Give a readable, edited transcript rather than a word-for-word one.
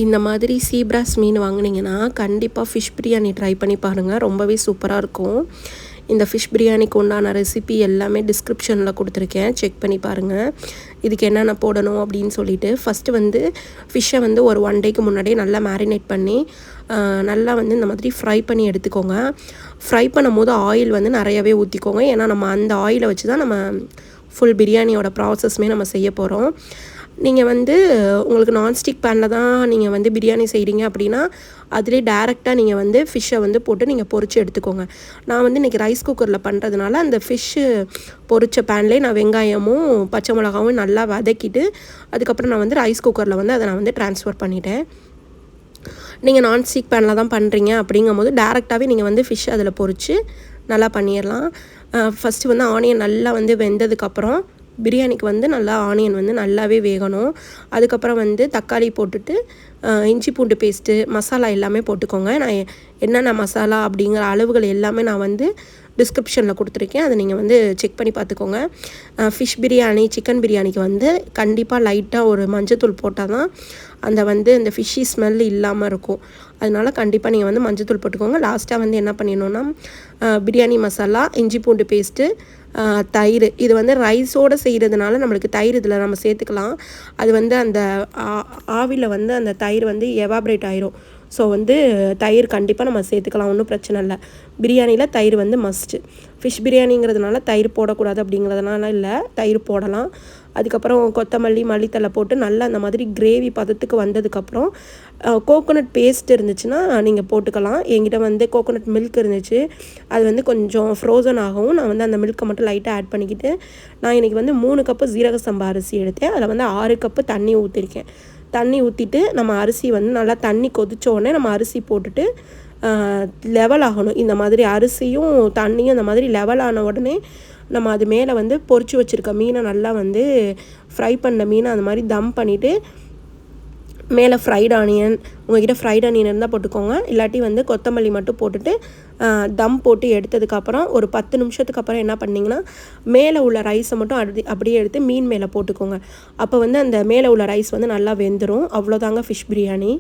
இந்த மாதிரி சீப்ராஸ் மீன் வாங்குனீங்கன்னா கண்டிப்பாக ஃபிஷ் பிரியாணி ட்ரை பண்ணி பாருங்கள். ரொம்பவே சூப்பராக இருக்கும். இந்த ஃபிஷ் பிரியாணிக்கு உண்டான ரெசிபி எல்லாமே டிஸ்கிரிப்ஷனில் கொடுத்துருக்கேன், செக் பண்ணி பாருங்கள். இதுக்கு என்னென்ன போடணும் அப்படின்னு சொல்லிட்டு ஃபஸ்ட்டு வந்து ஃபிஷ்ஷை வந்து ஒரு 1 டேக்கு முன்னாடியே நல்லா மேரினேட் பண்ணி நல்லா வந்து இந்த மாதிரி ஃப்ரை பண்ணி எடுத்துக்கோங்க. ஃப்ரை பண்ணும் போது ஆயில் வந்து நிறையவே ஊற்றிக்கோங்க. ஏன்னா நம்ம அந்த ஆயிலை வச்சு தான் நம்ம ஃபுல் பிரியாணியோட ப்ராசஸ்மே நம்ம செய்ய போகிறோம். நீங்கள் வந்து உங்களுக்கு நான்ஸ்டிக் பேனில் தான் நீங்கள் வந்து பிரியாணி செய்கிறீங்க அப்படின்னா அதிலே டேரெக்டாக நீங்கள் வந்து ஃபிஷ்ஷை வந்து போட்டு நீங்கள் பொரித்து எடுத்துக்கோங்க. நான் வந்து இன்றைக்கி ரைஸ் குக்கரில் பண்ணுறதுனால அந்த ஃபிஷ்ஷு பொரித்த பேன்லேயே நான் வெங்காயமும் பச்சை மிளகாவும் நல்லா வதக்கிட்டு அதுக்கப்புறம் நான் வந்து ரைஸ் குக்கரில் வந்து அதை நான் வந்து ட்ரான்ஸ்ஃபர் பண்ணிட்டேன். நீங்கள் நான்ஸ்டிக் பேனில் தான் பண்ணுறீங்க அப்படிங்கும் போது டேரெக்டாகவே நீங்கள் வந்து ஃபிஷ் அதில் பொரித்து நல்லா பண்ணிடலாம். ஃபஸ்ட்டு வந்து ஆனியன் நல்லா வந்து வெந்ததுக்கப்புறம் பிரியாணிக்கு வந்து நல்லா ஆனியன் வந்து நல்லாவே வேகணும். அதுக்கப்புறம் வந்து தக்காளி போட்டுட்டு இஞ்சி பூண்டு பேஸ்ட்டு மசாலா எல்லாமே போட்டுக்கோங்க. நான் என்னென்ன மசாலா அப்படிங்கிற அளவுகள் எல்லாமே நான் வந்து டிஸ்கிரிப்ஷனில் கொடுத்துருக்கேன், அதை நீங்கள் வந்து செக் பண்ணி பார்த்துக்கோங்க. ஃபிஷ் பிரியாணி சிக்கன் பிரியாணிக்கு வந்து கண்டிப்பாக லைட்டாக ஒரு மஞ்சத்தூள் போட்டால் தான் அந்த வந்து அந்த ஃபிஷ்ஷி ஸ்மெல் இல்லாமல் இருக்கும். அதனால கண்டிப்பாக நீங்கள் வந்து மஞ்சத்தூள் போட்டுக்கோங்க. லாஸ்ட்டாக வந்து என்ன பண்ணிடணுன்னா பிரியாணி மசாலா, இஞ்சி பூண்டு பேஸ்ட்டு, தயிர். இது வந்து ரைஸோடு செய்கிறதுனால நம்மளுக்கு தயிர் இதில் நம்ம சேர்த்துக்கலாம். அது வந்து அந்த ஆவியில் வந்து அந்த தயிர் வந்து எவாப்ரேட் ஆயிரும். ஸோ வந்து தயிர் கண்டிப்பாக நம்ம சேர்த்துக்கலாம், ஒன்றும் பிரச்சனை இல்லை. பிரியாணியில் தயிர் வந்து மஸ்ட்டு. ஃபிஷ் பிரியாணிங்கிறதுனால தயிர் போடக்கூடாது அப்படிங்கிறதுனால இல்லை, தயிர் போடலாம். அதுக்கப்புறம் கொத்தமல்லி மல்லித்தலை போட்டு நல்லா அந்த மாதிரி கிரேவி பதத்துக்கு வந்ததுக்கப்புறம் கோகோனட் பேஸ்ட் இருந்துச்சுன்னா நீங்கள் போட்டுக்கலாம். என்கிட்ட வந்து கோகோனட் மில்க் இருந்துச்சு, அது வந்து கொஞ்சம் ஃப்ரோசன் ஆகவும் நான் வந்து அந்த மில்க்கை மட்டும் லைட்டாக ஆட் பண்ணிக்கிட்டு நான் இன்றைக்கி வந்து 3 கப்பு ஜீரக சம்பா அரிசி எடுத்தேன். அதில் வந்து 6 கப்பு தண்ணி ஊற்றிருக்கேன். தண்ணி ஊற்றிட்டு நம்ம அரிசி வந்து நல்லா தண்ணி கொதிச்ச உடனே நம்ம அரிசி போட்டுட்டு லெவல் ஆகணும். இந்த மாதிரி அரிசியும் தண்ணியும் இந்த மாதிரி லெவல் ஆன உடனே நம்ம அது மேலே வந்து பொரிச்சு வச்சுருக்க மீனை நல்லா வந்து ஃப்ரை பண்ண மீனை அந்த மாதிரி தம் பண்ணிவிட்டு மேலே ஃப்ரைட் ஆனியன், உங்கள்கிட்ட ஃப்ரைட் ஆனியன் இருந்தால் போட்டுக்கோங்க, இல்லாட்டி வந்து கொத்தமல்லி மட்டும் போட்டுட்டு தம் போட்டு எடுத்ததுக்கப்புறம் ஒரு 10 நிமிஷத்துக்கு அப்புறம் என்ன பண்ணிங்கன்னா மேலே உள்ள ரைஸை மட்டும் அப்படியே எடுத்து மீன் மேலே போட்டுக்கோங்க. அப்போ வந்து அந்த மேலே உள்ள ரைஸ் வந்து நல்லா வெந்துடும். அவ்வளோதாங்க ஃபிஷ் பிரியாணி.